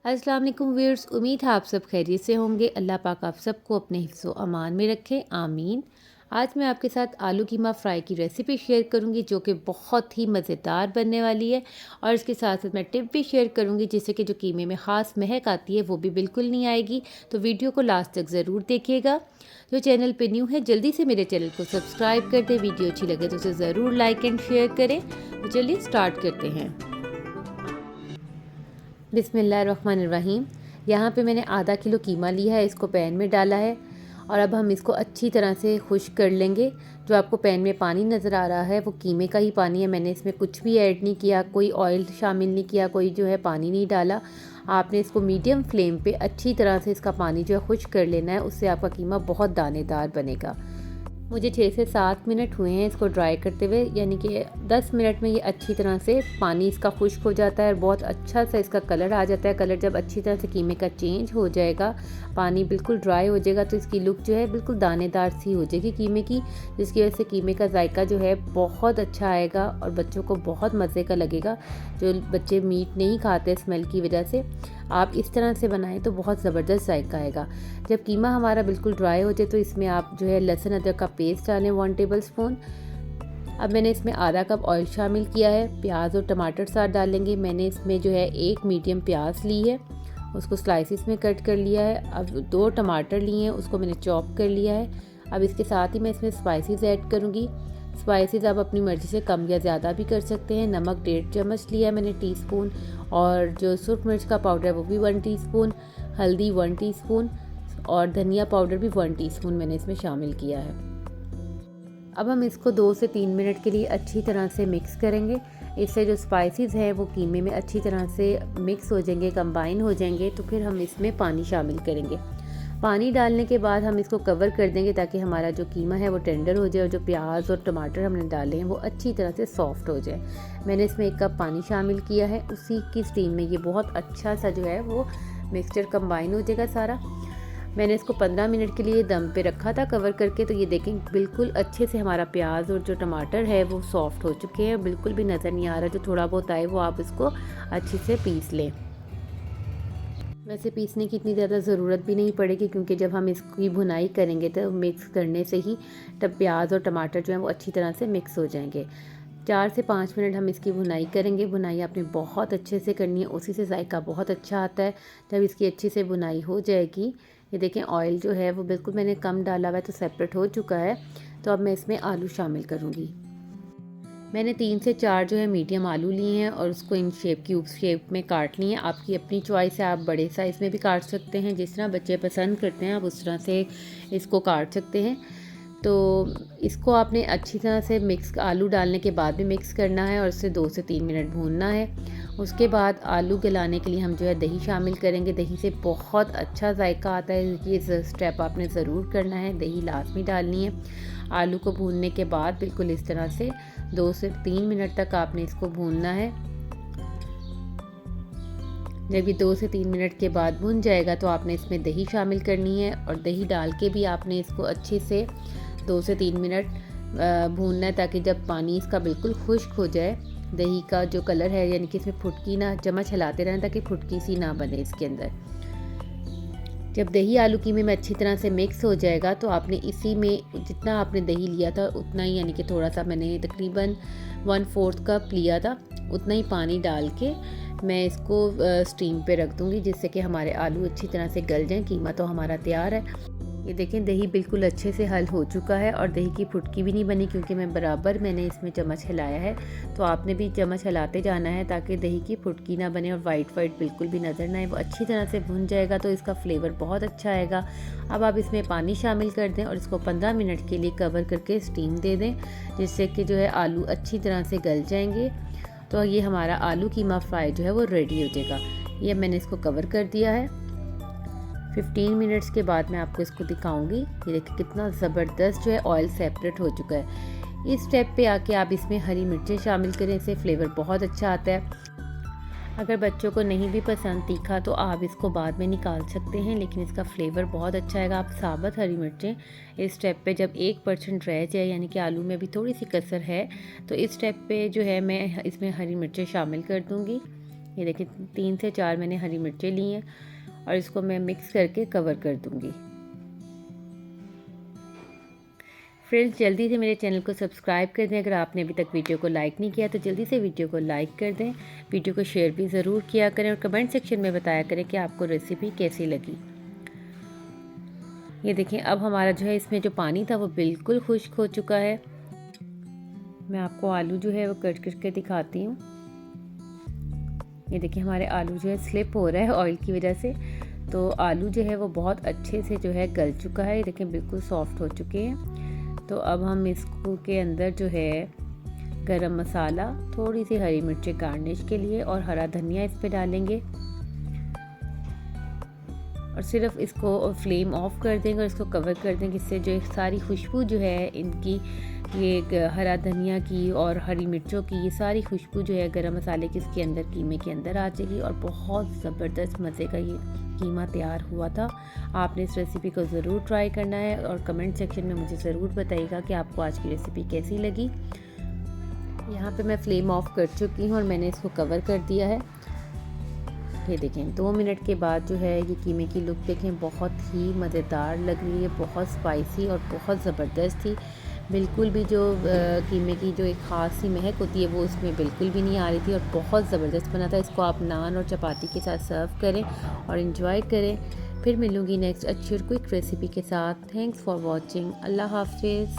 अस्सलाम वालेकुम व्यूअर्स, उम्मीद है आप सब खैरियत से होंगे। अल्लाह पाक आप सबको अपने हिफ्ज़ व अमान में रखे, आमीन। आज मैं आपके साथ आलू कीमा फ्राई की रेसिपी शेयर करूंगी जो कि बहुत ही मज़ेदार बनने वाली है। और इसके साथ साथ मैं टिप भी शेयर करूंगी जिससे कि जो कीमे में ख़ास महक आती है वो भी बिल्कुल नहीं आएगी। तो वीडियो को लास्ट तक ज़रूर देखिएगा। जो चैनल पे न्यू है जल्दी से मेरे चैनल को सब्सक्राइब कर दें। वीडियो अच्छी लगे तो उसे ज़रूर लाइक एंड शेयर करें। तो चलिए स्टार्ट करते हैं। बिस्मिल्लाहिर्रहमानिर्रहीम। यहाँ पे मैंने आधा किलो कीमा लिया है, इसको पैन में डाला है और अब हम इसको अच्छी तरह से खुश्क कर लेंगे। जो आपको पैन में पानी नज़र आ रहा है वो कीमे का ही पानी है, मैंने इसमें कुछ भी ऐड नहीं किया, कोई ऑयल शामिल नहीं किया, कोई जो है पानी नहीं डाला। आपने इसको मीडियम फ्लेम पे अच्छी तरह से इसका पानी जो है खुश्क कर लेना है, उससे आपका कीमा बहुत दानेदार बनेगा। मुझे 6 से 7 मिनट हुए हैं इसको ड्राई करते हुए, यानी कि 10 मिनट में ये अच्छी तरह से पानी इसका खुश्क हो जाता है और बहुत अच्छा सा इसका कलर आ जाता है। कलर जब अच्छी तरह से कीमे का चेंज हो जाएगा, पानी बिल्कुल ड्राई हो जाएगा, तो इसकी लुक जो है बिल्कुल दानेदार सी हो जाएगी कीमे की, जिसकी वजह से कीमे का जायका जो है बहुत अच्छा आएगा और बच्चों को बहुत मज़े का लगेगा। जो बच्चे मीट नहीं खाते स्मेल की वजह से, आप इस तरह से बनाएं तो बहुत ज़बरदस्त जायका आएगा। जब कीमा हमारा बिल्कुल ड्राई हो जाए तो इसमें आप जो है लहसुन अदरक का पेस्ट डालें 1 टेबल स्पून। अब मैंने इसमें आधा कप ऑयल शामिल किया है। प्याज और टमाटर साथ डालेंगे। मैंने इसमें जो है एक मीडियम प्याज ली है, उसको स्लाइसिस में कट कर लिया है। अब 2 टमाटर लिए हैं, उसको मैंने चॉप कर लिया है। अब इसके साथ ही मैं इसमें स्पाइसेस ऐड करूँगी। स्पाइसेस आप अपनी मर्ज़ी से कम या ज़्यादा भी कर सकते हैं। नमक 1.5 चम्मच लिया है मैंने टीस्पून, और जो सुरख मिर्च का पाउडर है वो भी 1 टीस्पून, हल्दी 1 टीस्पून और धनिया पाउडर भी 1 टीस्पून मैंने इसमें शामिल किया है। अब हम इसको 2 से 3 मिनट के लिए अच्छी तरह से मिक्स करेंगे। इससे जो स्पाइसेस हैं वो कीमे में अच्छी तरह से मिक्स हो जाएंगे, कंबाइन हो जाएंगे। तो फिर हम इसमें पानी शामिल करेंगे। पानी डालने के बाद हम इसको कवर कर देंगे ताकि हमारा जो कीमा है वो टेंडर हो जाए और जो प्याज और टमाटर हमने डाले हैं वो अच्छी तरह से सॉफ्ट हो जाए। मैंने इसमें 1 कप पानी शामिल किया है, उसी की स्टीम में ये बहुत अच्छा सा जो है वो मिक्सचर कंबाइन हो जाएगा सारा। मैंने इसको 15 मिनट के लिए दम पे रखा था कवर करके। तो ये देखें बिल्कुल अच्छे से हमारा प्याज और जो टमाटर है वो सॉफ्ट हो चुके हैं, बिल्कुल भी नज़र नहीं आ रहा। जो थोड़ा बहुत आए वो आप इसको अच्छे से पीस लें। वैसे पीसने की इतनी ज़्यादा ज़रूरत भी नहीं पड़ेगी क्योंकि जब हम इसकी भुनाई करेंगे तो मिक्स करने से ही तब प्याज और टमाटर जो है वो अच्छी तरह से मिक्स हो जाएंगे। 4 से 5 मिनट हम इसकी भुनाई करेंगे। भुनाई आपने बहुत अच्छे से करनी है, उसी से जायका बहुत अच्छा आता है। जब इसकी अच्छे से भुनाई हो जाएगी, ये देखें ऑयल जो है वो बिल्कुल मैंने कम डाला हुआ है तो सेपरेट हो चुका है। तो अब मैं इसमें आलू शामिल करूँगी। मैंने 3 से 4 जो है मीडियम आलू लिए हैं और उसको इन क्यूब शेप में काट लिए हैं। आपकी अपनी चॉइस है, आप बड़े साइज़ में भी काट सकते हैं, जिस तरह बच्चे पसंद करते हैं आप उस तरह से इसको काट सकते हैं। तो इसको आपने अच्छी तरह से मिक्स, आलू डालने के बाद भी मिक्स करना है और इसे 2 से 3 मिनट भूनना है। उसके बाद आलू गलाने के लिए हम जो है दही शामिल करेंगे। दही से बहुत अच्छा जायका आता है, ये स्टेप आपने ज़रूर करना है, दही लाजमी डालनी है। आलू को भूनने के बाद बिल्कुल इस तरह से 2 से 3 मिनट तक आपने इसको भूनना है। जब ये 2 से 3 मिनट के बाद भुन जाएगा तो आपने इसमें दही शामिल करनी है और दही डाल के भी आपने इसको अच्छे से 2 से 3 मिनट भूनना है ताकि जब पानी इसका बिल्कुल खुश्क हो जाए, दही का जो कलर है यानी कि इसमें फुटकी ना, चम्मच हिलाते रहें ताकि फुटकी सी ना बने इसके अंदर। जब दही आलू कीमे में अच्छी तरह से मिक्स हो जाएगा तो आपने इसी में जितना आपने दही लिया था उतना ही, यानी कि थोड़ा सा मैंने तकरीबन 1/4 कप लिया था, उतना ही पानी डाल के मैं इसको स्टीम पे रख दूँगी जिससे कि हमारे आलू अच्छी तरह से गल जाएं। कीमा तो हमारा तैयार है। ये देखें दही बिल्कुल अच्छे से हल हो चुका है और दही की फुटकी भी नहीं बनी क्योंकि मैंने इसमें चम्मच हिलाया है। तो आपने भी चम्मच हिलाते जाना है ताकि दही की फुटकी ना बने और वाइट बिल्कुल भी नज़र ना आए। वो अच्छी तरह से भुन जाएगा तो इसका फ्लेवर बहुत अच्छा आएगा। अब आप इसमें पानी शामिल कर दें और इसको 15 मिनट के लिए कवर करके स्टीम दे दें जिससे कि जो है आलू अच्छी तरह से गल जाएंगे। तो ये हमारा आलू कीमा फ्राई जो है वो रेडी हो जाएगा। ये मैंने इसको कवर कर दिया है। 15 मिनट्स के बाद मैं आपको इसको दिखाऊंगी। ये देखिए कितना ज़बरदस्त जो है ऑयल सेपरेट हो चुका है। इस स्टेप पे आके आप इसमें हरी मिर्चें शामिल करें, इससे फ्लेवर बहुत अच्छा आता है। अगर बच्चों को नहीं भी पसंद तीखा तो आप इसको बाद में निकाल सकते हैं, लेकिन इसका फ्लेवर बहुत अच्छा आएगा। आप साबुत हरी मिर्चें इस स्टेप पे जब 1% रह जाए, यानी कि आलू में भी थोड़ी सी कसर है, तो इस स्टेप पे जो है मैं इसमें हरी मिर्चें शामिल कर दूँगी। ये देखिए 3 से 4 मैंने हरी मिर्चें ली हैं और इसको मैं मिक्स करके कवर कर दूँगी। फ्रेंड्स, जल्दी से मेरे चैनल को सब्सक्राइब कर दें। अगर आपने अभी तक वीडियो को लाइक नहीं किया तो जल्दी से वीडियो को लाइक कर दें। वीडियो को शेयर भी ज़रूर किया करें और कमेंट सेक्शन में बताया करें कि आपको रेसिपी कैसी लगी। ये देखें, अब हमारा जो है इसमें जो पानी था वो बिल्कुल खुश्क हो चुका है। मैं आपको आलू जो है वो कट करके दिखाती हूँ। ये देखिए, हमारे आलू जो है स्लिप हो रहा है ऑयल की वजह से, तो आलू जो है वो बहुत अच्छे से जो है गल चुका है। ये देखें, बिल्कुल सॉफ्ट हो चुके हैं। तो अब हम इसको के अंदर जो है गरम मसाला, थोड़ी सी हरी मिर्ची गार्निश के लिए और हरा धनिया इस पे डालेंगे और सिर्फ इसको फ्लेम ऑफ कर देंगे और इसको कवर कर देंगे। इससे जो एक सारी खुशबू जो है इनकी, ये हरा धनिया की और हरी मिर्चों की, ये सारी खुशबू जो है गरम मसाले की इसके अंदर, कीमे के अंदर आ जाएगी और बहुत ज़बरदस्त मज़े का ये कीमा तैयार हुआ था। आपने इस रेसिपी को ज़रूर ट्राई करना है और कमेंट सेक्शन में मुझे ज़रूर बताइएगा कि आपको आज की रेसिपी कैसी लगी। यहाँ पे मैं फ्लेम ऑफ कर चुकी हूँ और मैंने इसको कवर कर दिया है। ये देखें, 2 मिनट के बाद जो है ये कीमे की लुक देखें, बहुत ही मज़ेदार लग रही है, बहुत स्पाइसी और बहुत ज़बरदस्त थी। बिल्कुल भी जो कीमे की जो एक ख़ास सी महक होती है वो उसमें बिल्कुल भी नहीं आ रही थी और बहुत ज़बरदस्त बना था। इसको आप नान और चपाती के साथ सर्व करें और इन्जॉय करें। फिर मिलूँगी नेक्स्ट अच्छी और क्विक रेसिपी के साथ। Thanks for watching. अल्लाह हाफिज़।